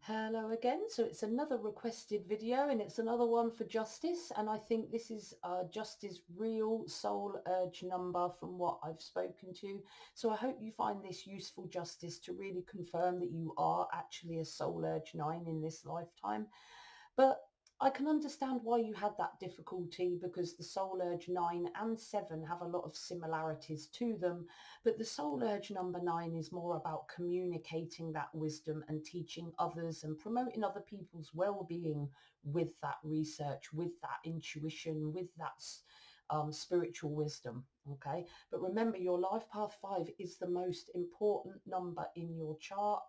Hello again. So it's another requested video and it's another one for justice. And I think this is Justice real soul urge number from what I've spoken to. So I hope you find this useful, Justice, to really confirm that you are actually a soul urge 9 in this lifetime. But I can understand why you had that difficulty because the soul urge 9 and 7 have a lot of similarities to them. But the soul urge number 9 is more about communicating that wisdom and teaching others and promoting other people's well-being with that research, with that intuition, with that spiritual wisdom. Okay, but remember, your life path 5 is the most important number in your chart,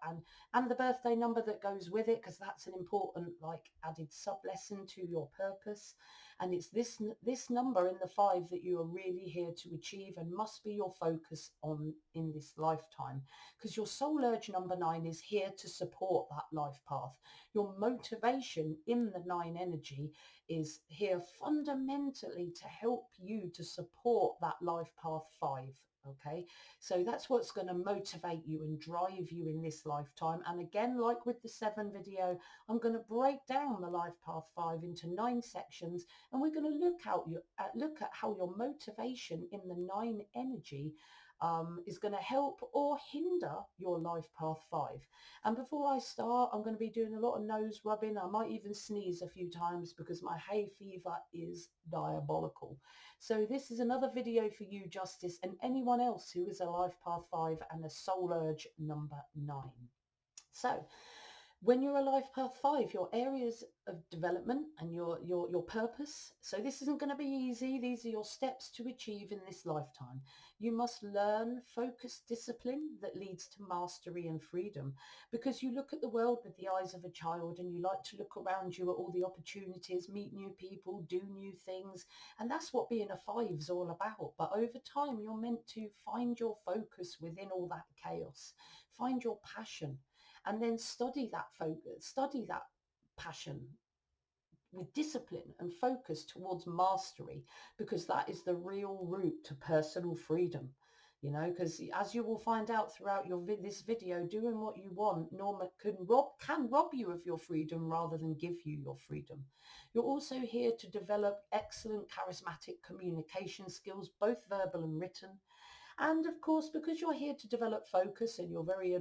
and the birthday number that goes with it, because that's an important like added sub lesson to your purpose. And it's this number in the 5 that you are really here to achieve and must be your focus on in this lifetime, because your soul urge number 9 is here to support that life path. Your motivation in the 9 energy is here fundamentally to help you to support that life path 5. Okay, so that's what's going to motivate you and drive you in this lifetime. And again, like with the 7 video, I'm going to break down the life path 5 into 9 sections, and we're going to look at how your motivation in the 9 energy is going to help or hinder your life path 5. And before I start, I'm going to be doing a lot of nose rubbing. I might even sneeze a few times because my hay fever is diabolical. So this is another video for you, Justice, and anyone else who is a life path 5 and a soul urge number 9. So when you're a life path 5, your areas of development and your purpose. So this isn't going to be easy. These are your steps to achieve in this lifetime. You must learn focused discipline that leads to mastery and freedom, because you look at the world with the eyes of a child and you like to look around you at all the opportunities, meet new people, do new things. And that's what being a 5 is all about. But over time, you're meant to find your focus within all that chaos, find your passion, and then study that focus, study that passion with discipline and focus towards mastery, because that is the real route to personal freedom. You know, because as you will find out throughout this video, doing what you want Norma can rob you of your freedom rather than give you your freedom. You're also here to develop excellent charismatic communication skills, both verbal and written. And of course, because you're here to develop focus and you're very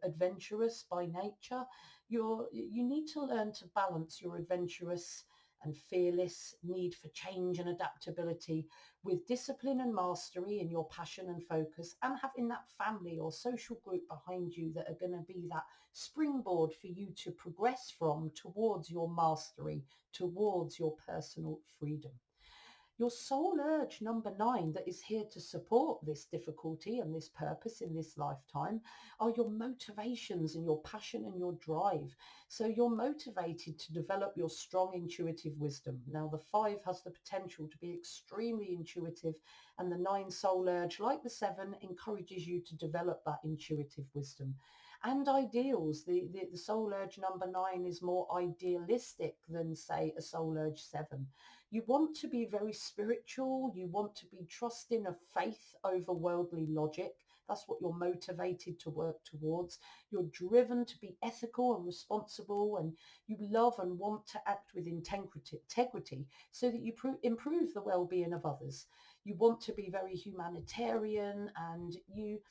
adventurous by nature, you need to learn to balance your adventurous and fearless need for change and adaptability with discipline and mastery in your passion and focus, and having that family or social group behind you that are going to be that springboard for you to progress from towards your mastery, towards your personal freedom. Your soul urge number 9 that is here to support this difficulty and this purpose in this lifetime are your motivations and your passion and your drive. So you're motivated to develop your strong intuitive wisdom. Now the 5 has the potential to be extremely intuitive, and the 9 soul urge, like the 7, encourages you to develop that intuitive wisdom. And ideals, the soul urge number 9 is more idealistic than, say, a soul urge 7. You want to be very spiritual. You want to be trusting of faith over worldly logic. That's what you're motivated to work towards. You're driven to be ethical and responsible, and you love and want to act with integrity so that you improve the well-being of others. You want to be very humanitarian, and you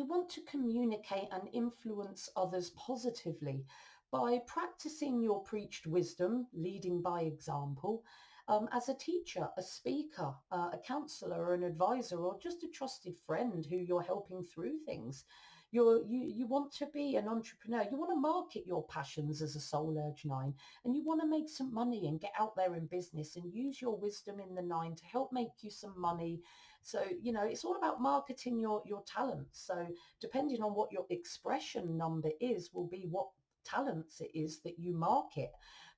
want to communicate and influence others positively by practicing your preached wisdom, leading by example, as a teacher, a speaker, a counsellor, an advisor, or just a trusted friend who you're helping through things. You want to be an entrepreneur. You want to market your passions as a soul urge 9, and you want to make some money and get out there in business and use your wisdom in the 9 to help make you some money. So, you know, it's all about marketing your talents. So depending on what your expression number is will be what talents it is that you market.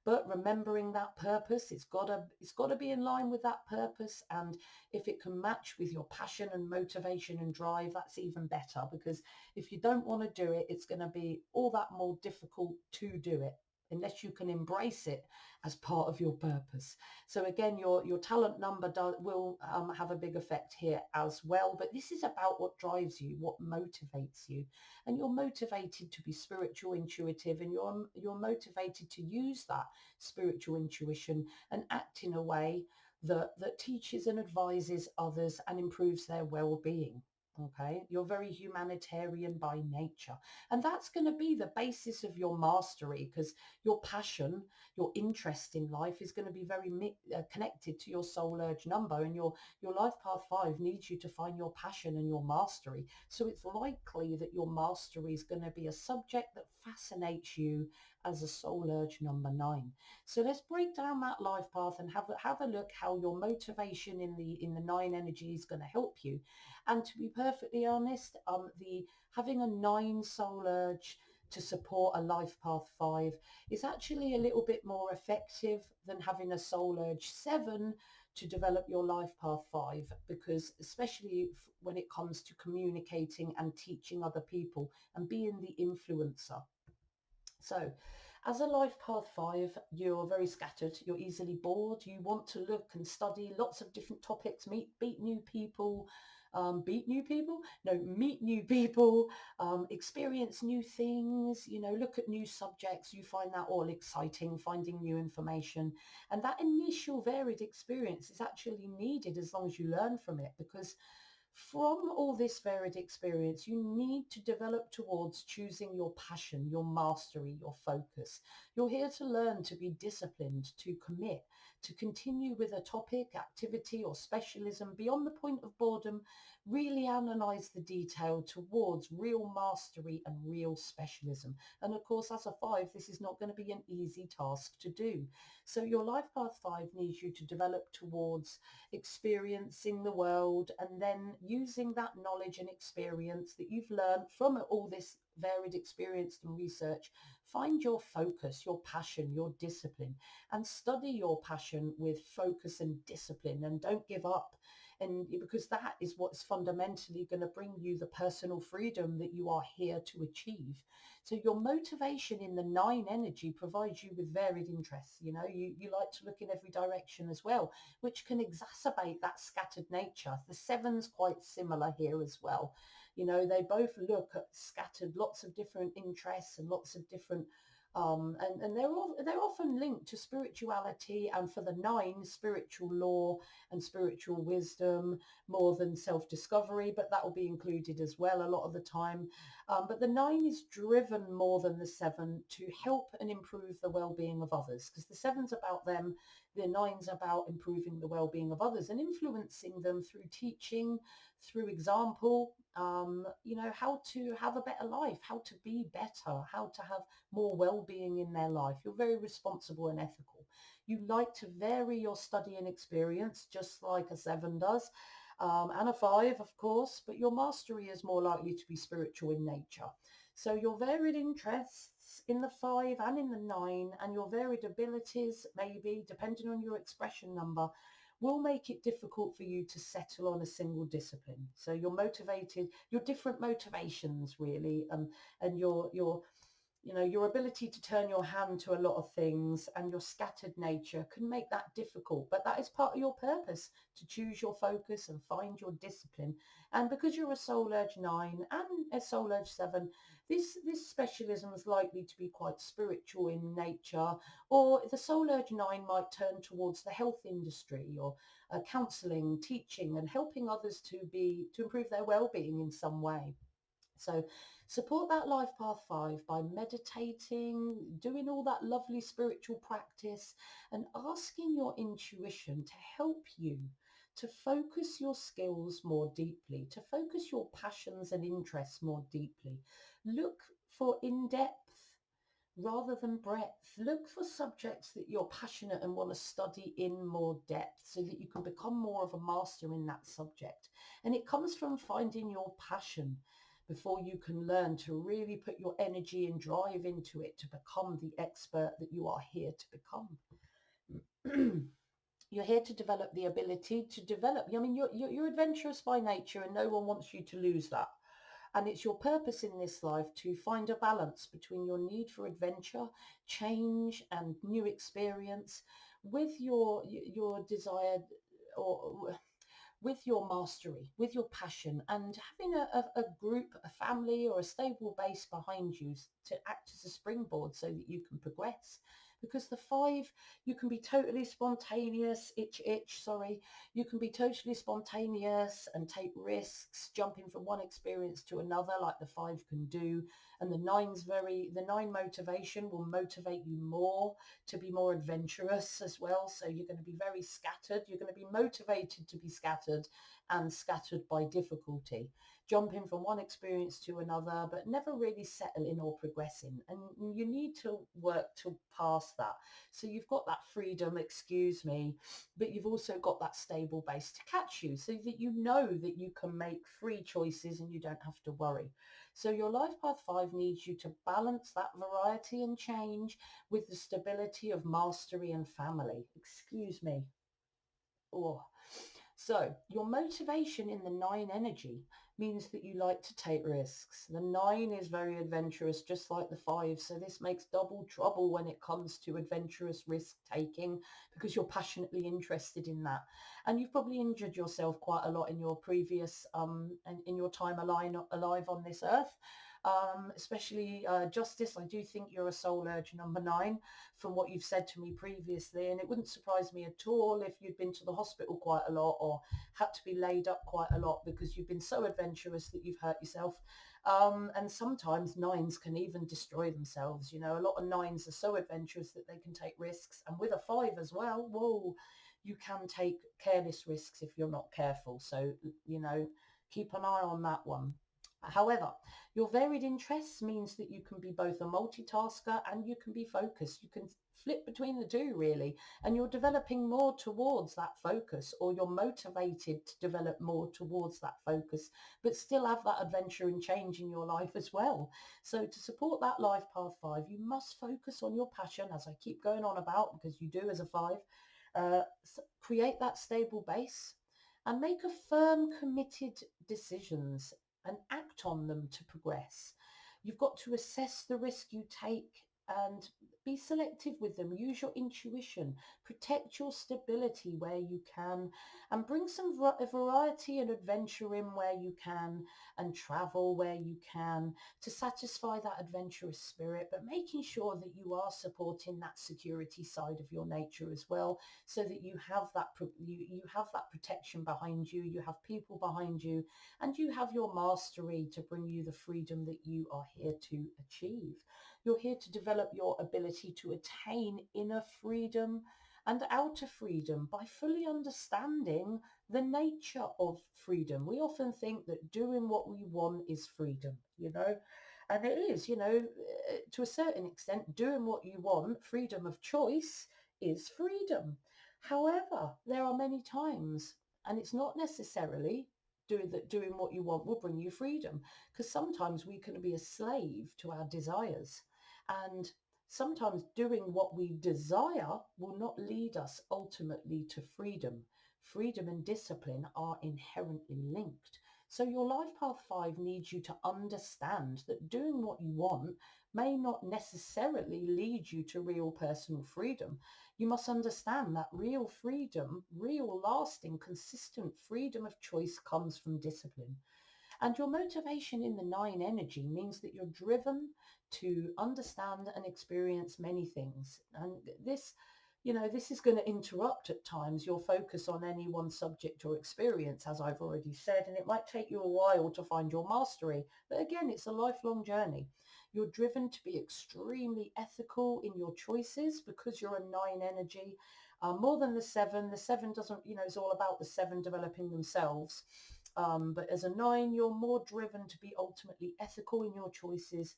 But remembering that purpose, it's gotta be in line with that purpose. And if it can match with your passion and motivation and drive, that's even better, because if you don't want to do it, it's going to be all that more difficult to do it. unless you can embrace it as part of your purpose. So again, your talent number will have a big effect here as well. But this is about what drives you, what motivates you. And you're motivated to be spiritual, intuitive, and you're motivated to use that spiritual intuition and act in a way that teaches and advises others and improves their well-being. Okay, you're very humanitarian by nature, and that's going to be the basis of your mastery, because your passion, your interest in life is going to be very connected to your soul urge number, and your life path 5 needs you to find your passion and your mastery. So it's likely that your mastery is going to be a subject that fascinates you as a soul urge number 9. So let's break down that life path and have a look how your motivation in the 9 energy is going to help you. And to be perfectly honest, the having a 9 soul urge to support a life path 5 is actually a little bit more effective than having a soul urge 7 to develop your life path 5, because especially when it comes to communicating and teaching other people and being the influencer. So as a life path 5, you're very scattered, you're easily bored, you want to look and study lots of different topics, meet new people, meet new people, experience new things, look at new subjects. You find that all exciting, finding new information. And that initial varied experience is actually needed as long as you learn from it, because from all this varied experience, you need to develop towards choosing your passion, your mastery, your focus. You're here to learn to be disciplined, to commit, to continue with a topic, activity, or specialism beyond the point of boredom. Really analyze the detail towards real mastery and real specialism. And of course, as a 5, this is not going to be an easy task to do. So your life path 5 needs you to develop towards experiencing the world, and then using that knowledge and experience that you've learned from all this varied experience and research, find your focus, your passion, your discipline, and study your passion with focus and discipline, and don't give up. And because that is what's fundamentally going to bring you the personal freedom that you are here to achieve. So your motivation in the 9 energy provides you with varied interests. You like to look in every direction as well, which can exacerbate that scattered nature. The 7's quite similar here as well. They both look at scattered, lots of different interests and lots of different and they're often linked to spirituality, and for the 9, spiritual law and spiritual wisdom more than self-discovery, but that will be included as well a lot of the time. But the 9 is driven more than the 7 to help and improve the well-being of others, because the 7's about them, the 9's about improving the well-being of others and influencing them through teaching, through example, how to have a better life, how to be better, how to have more well-being in their life. You're very responsible and ethical. You like to vary your study and experience, just like a 7 does, and a 5, of course, but your mastery is more likely to be spiritual in nature. So your varied interests in the 5 and in the 9, and your varied abilities, maybe, depending on your expression number, will make it difficult for you to settle on a single discipline. So you're motivated, your different motivations really, and your ability to turn your hand to a lot of things and your scattered nature can make that difficult, but that is part of your purpose, to choose your focus and find your discipline. And because you're a soul urge 9 and a soul urge 7, this specialism is likely to be quite spiritual in nature, or the soul urge 9 might turn towards the health industry, or counselling, teaching, and helping others to improve their well-being in some way. So support that life path 5 by meditating, doing all that lovely spiritual practice, and asking your intuition to help you to focus your skills more deeply, to focus your passions and interests more deeply. Look for in-depth rather than breadth. Look for subjects that you're passionate and want to study in more depth, so that you can become more of a master in that subject. And it comes from finding your passion before you can learn to really put your energy and drive into it to become the expert that you are here to become. You're here to develop the ability to develop. I mean, you're adventurous by nature, and no one wants you to lose that. And it's your purpose in this life to find a balance between your need for adventure, change, and new experience with your desired, or with your mastery, with your passion, and having a group, a family, or a stable base behind you to act as a springboard so that you can progress. Because the five, you can be totally spontaneous, sorry, you can be totally spontaneous and take risks, jumping from one experience to another, like the five can do. And the nine motivation will motivate you more to be more adventurous as well. So you're going to be very scattered. You're going to be motivated to be scattered and scattered by difficulty, jumping from one experience to another, but never really settling or progressing. And you need to work to pass that. So you've got that freedom, excuse me, but you've also got that stable base to catch you so that you know that you can make free choices and you don't have to worry. So your life path 5 needs you to balance that variety and change with the stability of mastery and family. Excuse me. Oh. So your motivation in the 9 energy means that you like to take risks. The 9 is very adventurous, just like the 5. So this makes double trouble when it comes to adventurous risk taking, because you're passionately interested in that. And you've probably injured yourself quite a lot in your previous, in your time alive on this earth. Especially Justice, I do think you're a soul urge number 9 from what you've said to me previously, and it wouldn't surprise me at all if you'd been to the hospital quite a lot or had to be laid up quite a lot because you've been so adventurous that you've hurt yourself. And sometimes 9s can even destroy themselves. You know, a lot of 9s are so adventurous that they can take risks, and with a 5 as well, whoa, you can take careless risks if you're not careful. So, you know, keep an eye on that one. However, your varied interests means that you can be both a multitasker and you can be focused. You can flip between the two, really, and you're developing more towards that focus, or you're motivated to develop more towards that focus, but still have that adventure and change in your life as well. So to support that life path 5, you must focus on your passion, as I keep going on about, because you do as a 5. Create that stable base and make a firm, committed decisions and act on them to progress. You've got to assess the risk you take and be selective with them. Use your intuition, protect your stability where you can, and bring some variety and adventure in where you can, and travel where you can to satisfy that adventurous spirit, but making sure that you are supporting that security side of your nature as well, so that you have that you have that protection behind you, you have people behind you, and you have your mastery to bring you the freedom that you are here to achieve. You're here to develop your ability to attain inner freedom and outer freedom by fully understanding the nature of freedom. We often think that doing what we want is freedom, you know, and it is, you know, to a certain extent, doing what you want, freedom of choice, is freedom. However, there are many times, and it's not necessarily doing what you want will bring you freedom, because sometimes we can be a slave to our desires, and sometimes doing what we desire will not lead us ultimately to freedom. Freedom and discipline are inherently linked. So your life path 5 needs you to understand that doing what you want may not necessarily lead you to real personal freedom. You must understand that real freedom, real lasting, consistent freedom of choice comes from discipline. And your motivation in the 9 energy means that you're driven to understand and experience many things. And this, you know, this is going to interrupt at times your focus on any one subject or experience, as I've already said, and it might take you a while to find your mastery. But again, it's a lifelong journey. You're driven to be extremely ethical in your choices because you're a 9 energy. More than the 7. The 7 doesn't, you know, it's all about the 7 developing themselves. But as a 9, you're more driven to be ultimately ethical in your choices,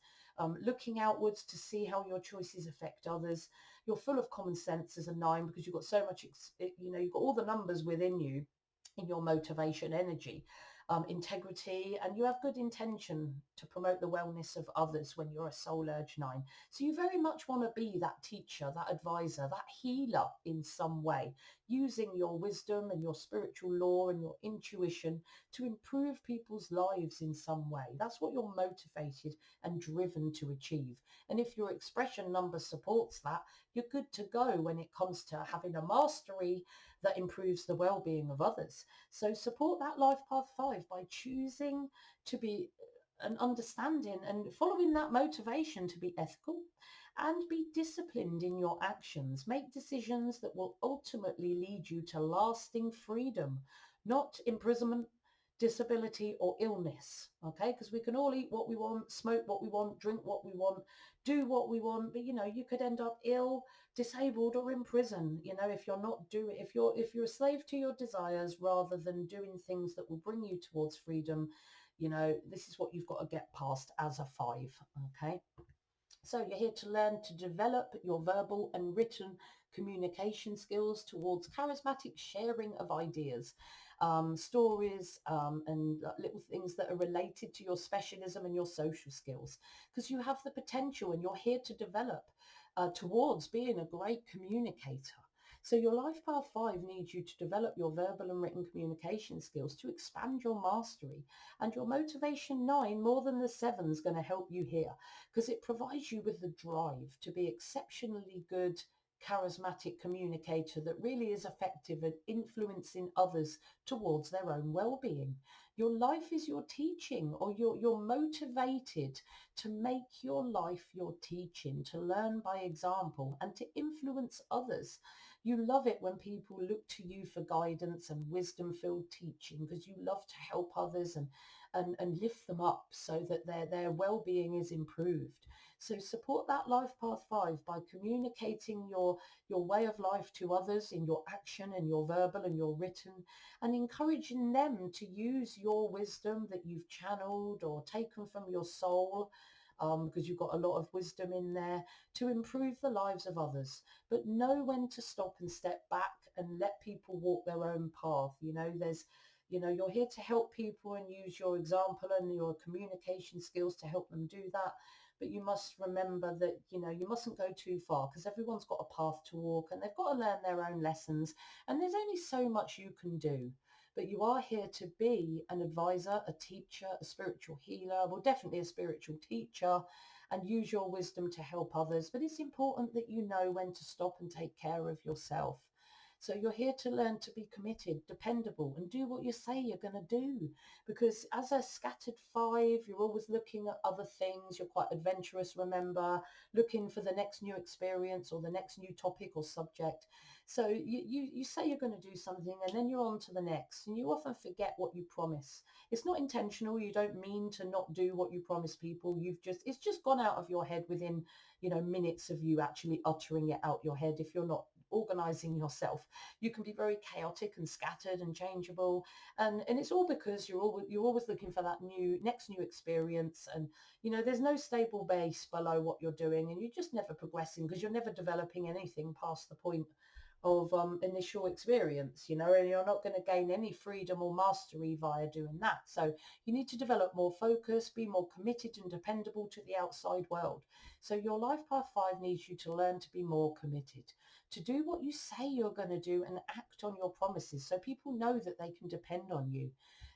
looking outwards to see how your choices affect others. You're full of common sense as a 9 because you've got so much, you know, you've got all the numbers within you in your motivation energy, integrity, and you have good intention to promote the wellness of others when you're a soul urge 9. So you very much want to be that teacher, that advisor, that healer in some way, using your wisdom and your spiritual law and your intuition to improve people's lives in some way. That's what you're motivated and driven to achieve. And if your expression number supports that, you're good to go when it comes to having a mastery that improves the well-being of others. So support that life path 5 by choosing to be an understanding and following that motivation to be ethical and be disciplined in your actions. Make decisions that will ultimately lead you to lasting freedom, not imprisonment, disability or illness. Okay, because we can all eat what we want, smoke what we want, drink what we want, do what we want, but you could end up ill, disabled or in prison, if you're not doing, if you're a slave to your desires rather than doing things that will bring you towards freedom. This is what you've got to get past as a 5. Okay, so you're here to learn to develop your verbal and written communication skills towards charismatic sharing of ideas, stories, and little things that are related to your specialism and your social skills, because you have the potential and you're here to develop towards being a great communicator. So your life path 5 needs you to develop your verbal and written communication skills to expand your mastery. And your motivation 9, more than the 7, is going to help you here, because it provides you with the drive to be exceptionally good, charismatic communicator that really is effective at influencing others towards their own well-being. Your life is your teaching, or you're motivated to make your life your teaching, to learn by example and to influence others. You love it when people look to you for guidance and wisdom-filled teaching, because you love to help others and lift them up so that their well-being is improved. So support that life path 5 by communicating your way of life to others in your action and your verbal and your written, and encouraging them to use your wisdom that you've channeled or taken from your soul, because you've got a lot of wisdom in there, to improve the lives of others. But know when to stop and step back and let people walk their own path. You're here to help people and use your example and your communication skills to help them do that. But you must remember that, you mustn't go too far, because everyone's got a path to walk and they've got to learn their own lessons. And there's only so much you can do. But you are here to be an advisor, a teacher, a spiritual healer, well, definitely a spiritual teacher, and use your wisdom to help others. But it's important that you know when to stop and take care of yourself. So you're here to learn to be committed, dependable, and do what you say you're going to do. Because as a scattered 5, you're always looking at other things. You're quite adventurous, remember, looking for the next new experience or the next new topic or subject. So you say you're going to do something and then you're on to the next, and you often forget what you promise. It's not intentional. You don't mean to not do what you promise people. It's just gone out of your head within, minutes of you actually uttering it out your head. If you're not organizing yourself, you can be very chaotic and scattered and changeable, and it's all because you're always looking for that next new experience, and there's no stable base below what you're doing, and you're just never progressing because you're never developing anything past the point of initial experience, and you're not going to gain any freedom or mastery via doing that. So you need to develop more focus, be more committed and dependable to the outside world. So your life path 5 needs you to learn to be more committed, to do what you say you're going to do and act on your promises so people know that they can depend on you.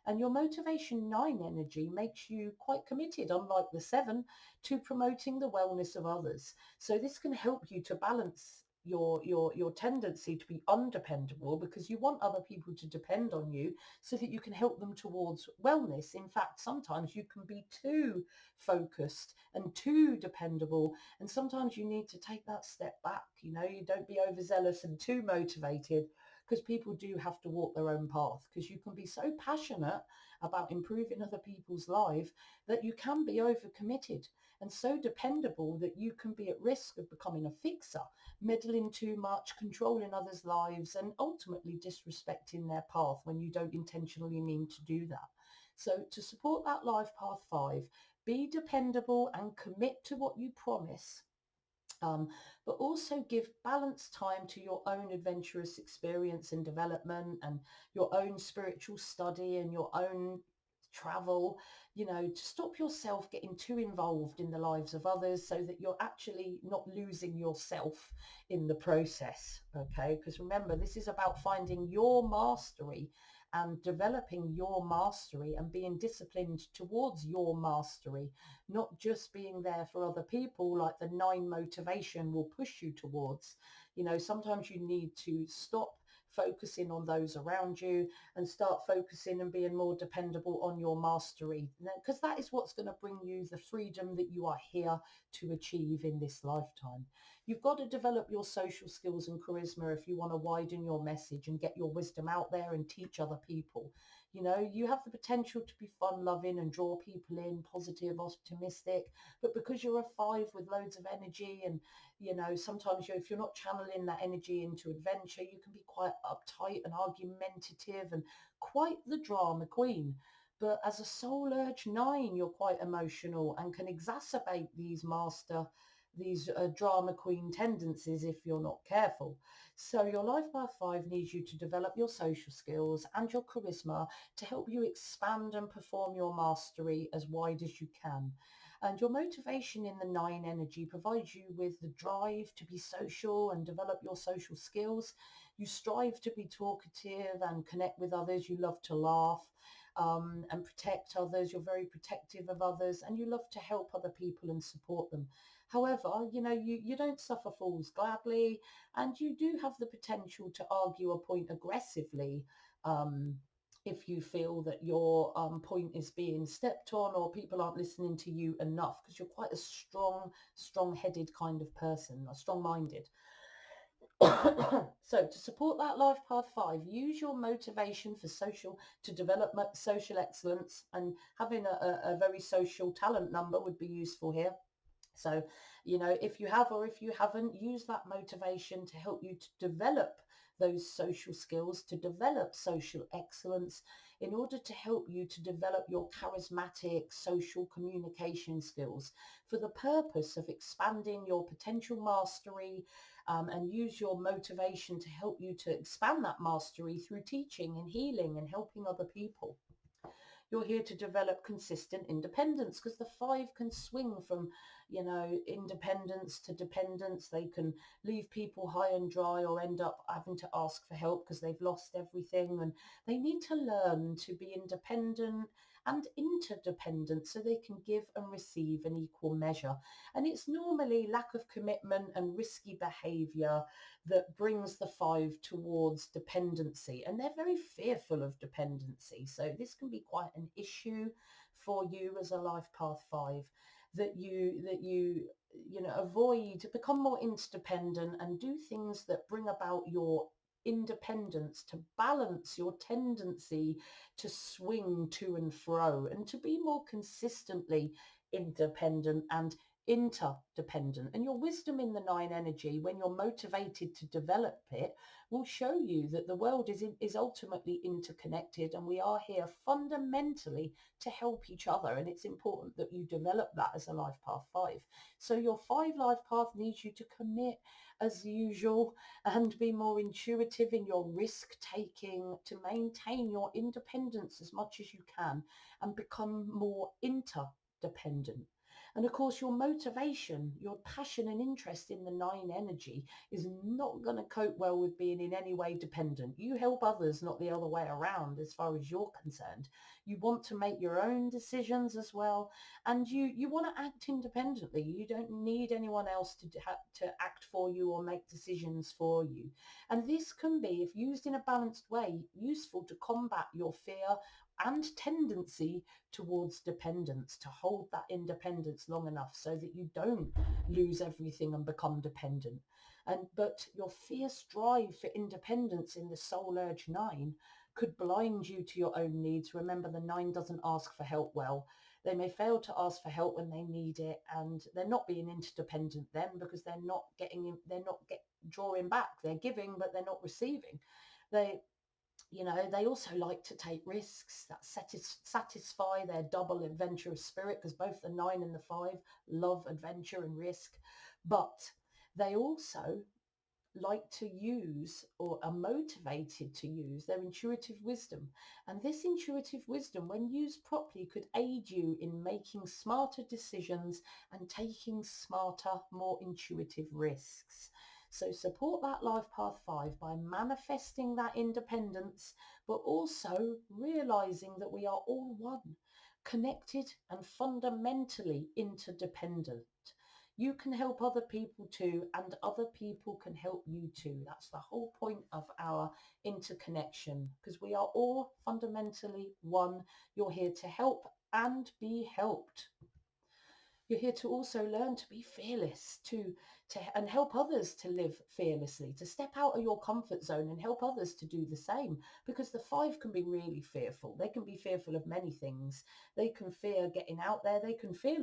And your motivation 9 energy makes you quite committed, unlike the 7, to promoting the wellness of others. So this can help you to balance your tendency to be undependable, because you want other people to depend on you so that you can help them towards wellness. In fact, sometimes you can be too focused and too dependable, and sometimes you need to take that step back. You don't be overzealous and too motivated, because people do have to walk their own path, because you can be so passionate about improving other people's life that you can be overcommitted and so dependable that you can be at risk of becoming a fixer, meddling too much, controlling others' lives, and ultimately disrespecting their path when you don't intentionally mean to do that. So to support that life path 5, be dependable and commit to what you promise. But also give balanced time to your own adventurous experience and development, and your own spiritual study, and your own travel, you know, to stop yourself getting too involved in the lives of others so that you're actually not losing yourself in the process. Okay, because remember, this is about finding your mastery and developing your mastery and being disciplined towards your mastery, not just being there for other people like the 9 motivation will push you towards. You know, sometimes you need to stop focusing on those around you and start focusing and being more dependable on your mastery, because that is what's going to bring you the freedom that you are here to achieve in this lifetime. You've got to develop your social skills and charisma if you want to widen your message and get your wisdom out there and teach other people. You know, you have the potential to be fun loving and draw people in, positive, optimistic, but because you're a 5 with loads of energy, and you know, sometimes if you're not channeling that energy into adventure, you can be quite uptight and argumentative and quite the drama queen. But as a soul urge 9, you're quite emotional and can exacerbate these drama queen tendencies if you're not careful. So your life path 5 needs you to develop your social skills and your charisma to help you expand and perform your mastery as wide as you can. And your motivation in the 9 energy provides you with the drive to be social and develop your social skills. You strive to be talkative and connect with others. You love to laugh and protect others. You're very protective of others and you love to help other people and support them. However, you know, you don't suffer fools gladly, and you do have the potential to argue a point aggressively um, if you feel that your point is being stepped on or people aren't listening to you enough, because you're quite a strong-headed kind of person, or strong-minded. So to support that life path 5, use your motivation for social to develop social excellence, and having a very social talent number would be useful here. So, you know, if you have or if you haven't, use that motivation to help you to develop those social skills, to develop social excellence, in order to help you to develop your charismatic social communication skills for the purpose of expanding your potential mastery, and use your motivation to help you to expand that mastery through teaching and healing and helping other people. You're here to develop consistent independence, because the 5 can swing from, you know, independence to dependence. They can leave people high and dry or end up having to ask for help because they've lost everything, and they need to learn to be independent and interdependent so they can give and receive in equal measure. And it's normally lack of commitment and risky behavior that brings the 5 towards dependency, and they're very fearful of dependency. So this can be quite an issue for you as a life path 5, that you know, avoid, become more interdependent and do things that bring about your independence, to balance your tendency to swing to and fro, and to be more consistently independent and interdependent. And your wisdom in the 9 energy, when you're motivated to develop it, will show you that the world is ultimately interconnected, and we are here fundamentally to help each other. And it's important that you develop that as a life path 5. So your 5 life path needs you to commit as usual and be more intuitive in your risk taking to maintain your independence as much as you can and become more interdependent. And of course, your motivation, your passion and interest in the 9 energy is not going to cope well with being in any way dependent. You help others, not the other way around, as far as you're concerned. You want to make your own decisions as well, and you want to act independently. You don't need anyone else to act for you or make decisions for you. And this can be, if used in a balanced way, useful to combat your fear and tendency towards dependence, to hold that independence long enough so that you don't lose everything and become dependent. But your fierce drive for independence in the soul urge 9 could blind you to your own needs. Remember, the 9 doesn't ask for help well. They may fail to ask for help when they need it, and they're not being interdependent then, because they're not drawing back. They're giving, but they're not receiving. You know, they also like to take risks that satisfy their double adventurous spirit, because both the 9 and the 5 love adventure and risk. But they also like to use or are motivated to use their intuitive wisdom. And this intuitive wisdom, when used properly, could aid you in making smarter decisions and taking smarter, more intuitive risks. So support that life path 5 by manifesting that independence, but also realizing that we are all one, connected and fundamentally interdependent. You can help other people too, and other people can help you too. That's the whole point of our interconnection, because we are all fundamentally one. You're here to help and be helped. You're here to also learn to be fearless, and help others to live fearlessly, to step out of your comfort zone and help others to do the same. Because the 5 can be really fearful. They can be fearful of many things. They can fear getting out there. They can fear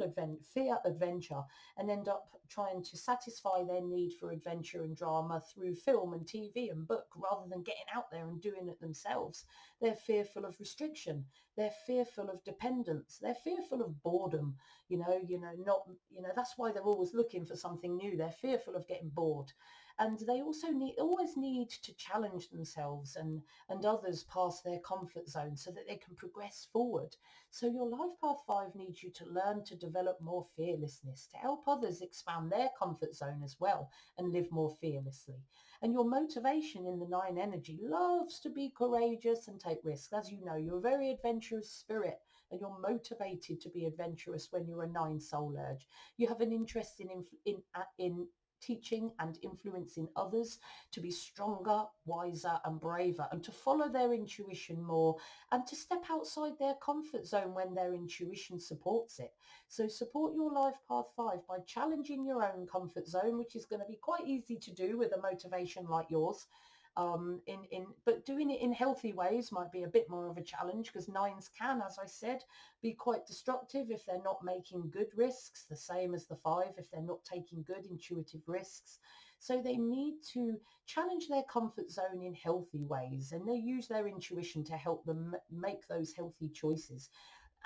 adventure and end up trying to satisfy their need for adventure and drama through film and TV and book rather than getting out there and doing it themselves. They're fearful of restriction. They're fearful of dependence. They're fearful of boredom. Not, that's why they're always looking for something new. They're fearful of getting bored. And they also always need to challenge themselves and others past their comfort zone so that they can progress forward. So your life path 5 needs you to learn to develop more fearlessness, to help others expand their comfort zone as well and live more fearlessly. And your motivation in the 9 energy loves to be courageous and take risks. As you know, you're a very adventurous spirit, and you're motivated to be adventurous when you're a 9 soul urge. You have an interest in teaching and influencing others to be stronger, wiser and braver, and to follow their intuition more, and to step outside their comfort zone when their intuition supports it. So support your life path 5 by challenging your own comfort zone, which is going to be quite easy to do with a motivation like yours. But doing it in healthy ways might be a bit more of a challenge, because 9s can, as I said, be quite destructive if they're not making good risks, the same as the 5 if they're not taking good intuitive risks. So they need to challenge their comfort zone in healthy ways, and they use their intuition to help them make those healthy choices,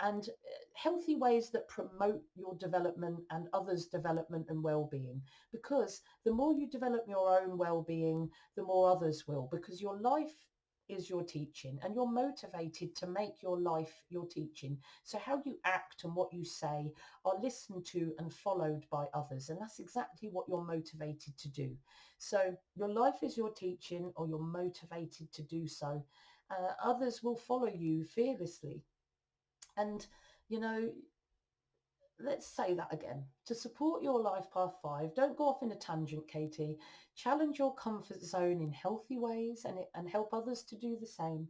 and healthy ways that promote your development and others' development and well-being. Because the more you develop your own well-being, the more others will, because your life is your teaching, and you're motivated to make your life your teaching. So how you act and what you say are listened to and followed by others, and that's exactly what you're motivated to do. So your life is your teaching, or you're motivated to do so. Others will follow you fearlessly. And, you know, let's say that again. To support your life path 5, don't go off in a tangent, Katie. Challenge your comfort zone in healthy ways, and help others to do the same.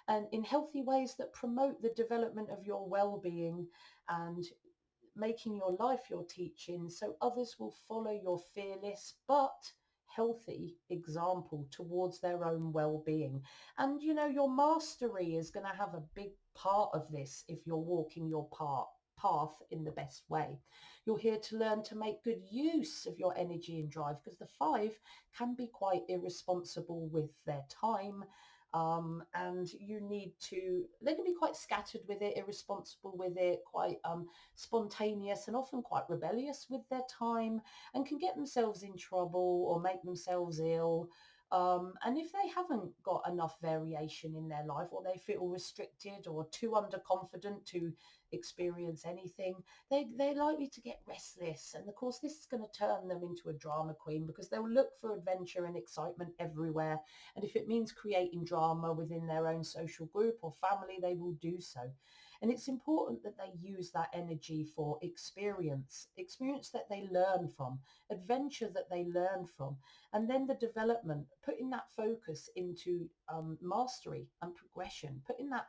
And in healthy ways that promote the development of your well-being and making your life your teaching, so others will follow your fearless but healthy example towards their own well-being. And your mastery is going to have a big part of this if you're walking your path in the best way. You're here to learn to make good use of your energy and drive, because the 5 can be quite irresponsible with their time. And they can be quite scattered with it, irresponsible with it, quite spontaneous and often quite rebellious with their time, and can get themselves in trouble or make themselves ill. And if they haven't got enough variation in their life, or they feel restricted or too underconfident to experience anything, they're likely to get restless. And of course, this is going to turn them into a drama queen, because they'll look for adventure and excitement everywhere. And if it means creating drama within their own social group or family, they will do so. And it's important that they use that energy for experience that they learn from, adventure that they learn from, and then the development, putting that focus into mastery and progression, putting that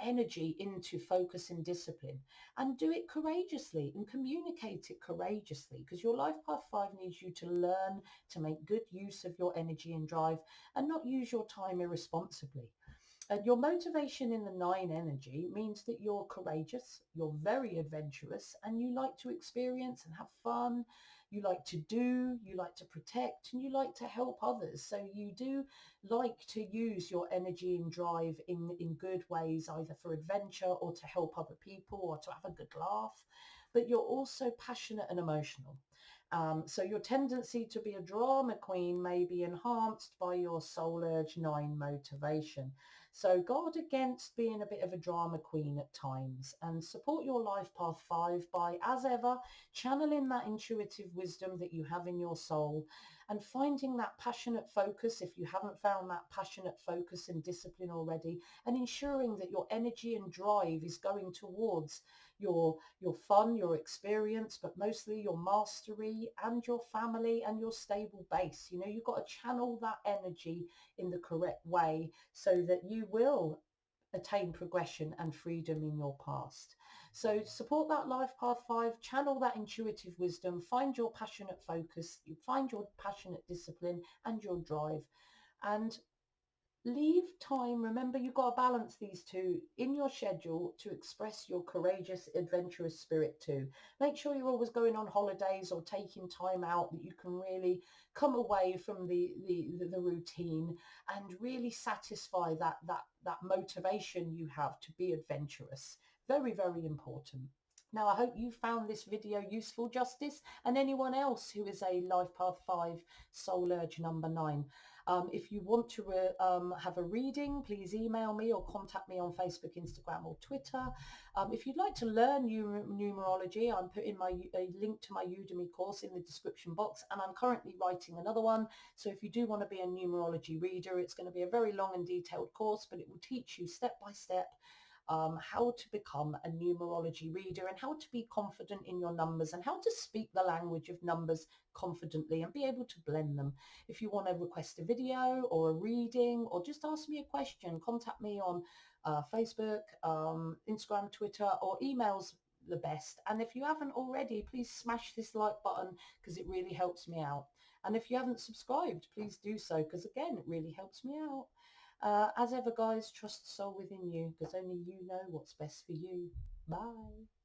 energy into focus and discipline, and do it courageously and communicate it courageously, because your life path 5 needs you to learn to make good use of your energy and drive and not use your time irresponsibly. And your motivation in the 9 energy means that you're courageous, you're very adventurous, and you like to experience and have fun. You like to do, you like to protect, and you like to help others. So you do like to use your energy and drive in good ways, either for adventure or to help other people or to have a good laugh. But you're also passionate and emotional. So your tendency to be a drama queen may be enhanced by your soul urge 9 motivation. So guard against being a bit of a drama queen at times, and support your life path 5 by, as ever, channeling that intuitive wisdom that you have in your soul and finding that passionate focus if you haven't found that passionate focus and discipline already, and ensuring that your energy and drive is going towards your fun, your experience, but mostly your mastery and your family and your stable base. You know, you've got to channel that energy in the correct way so that you will attain progression and freedom in your past. So support that life path 5, channel that intuitive wisdom, find your passionate focus, you find your passionate discipline and your drive, and leave time. Remember, you've got to balance these two in your schedule to express your courageous, adventurous spirit too. Make sure you're always going on holidays or taking time out that you can really come away from the routine and really satisfy that motivation you have to be adventurous. Very, very important. Now, I hope you found this video useful, Justice, and anyone else who is a Life Path 5 Soul Urge number 9. If you want to have a reading, please email me or contact me on Facebook, Instagram or Twitter. If you'd like to learn numerology, I'm putting a link to my Udemy course in the description box, and I'm currently writing another one. So if you do want to be a numerology reader, it's going to be a very long and detailed course, but it will teach you step by step how to become a numerology reader and how to be confident in your numbers and how to speak the language of numbers confidently and be able to blend them. If you want to request a video or a reading or just ask me a question, contact me on Facebook, Instagram, Twitter, or emails the best. And if you haven't already, please smash this like button because it really helps me out. And if you haven't subscribed, please do so because again, it really helps me out. As ever, guys, trust the soul within you because only you know what's best for you. Bye.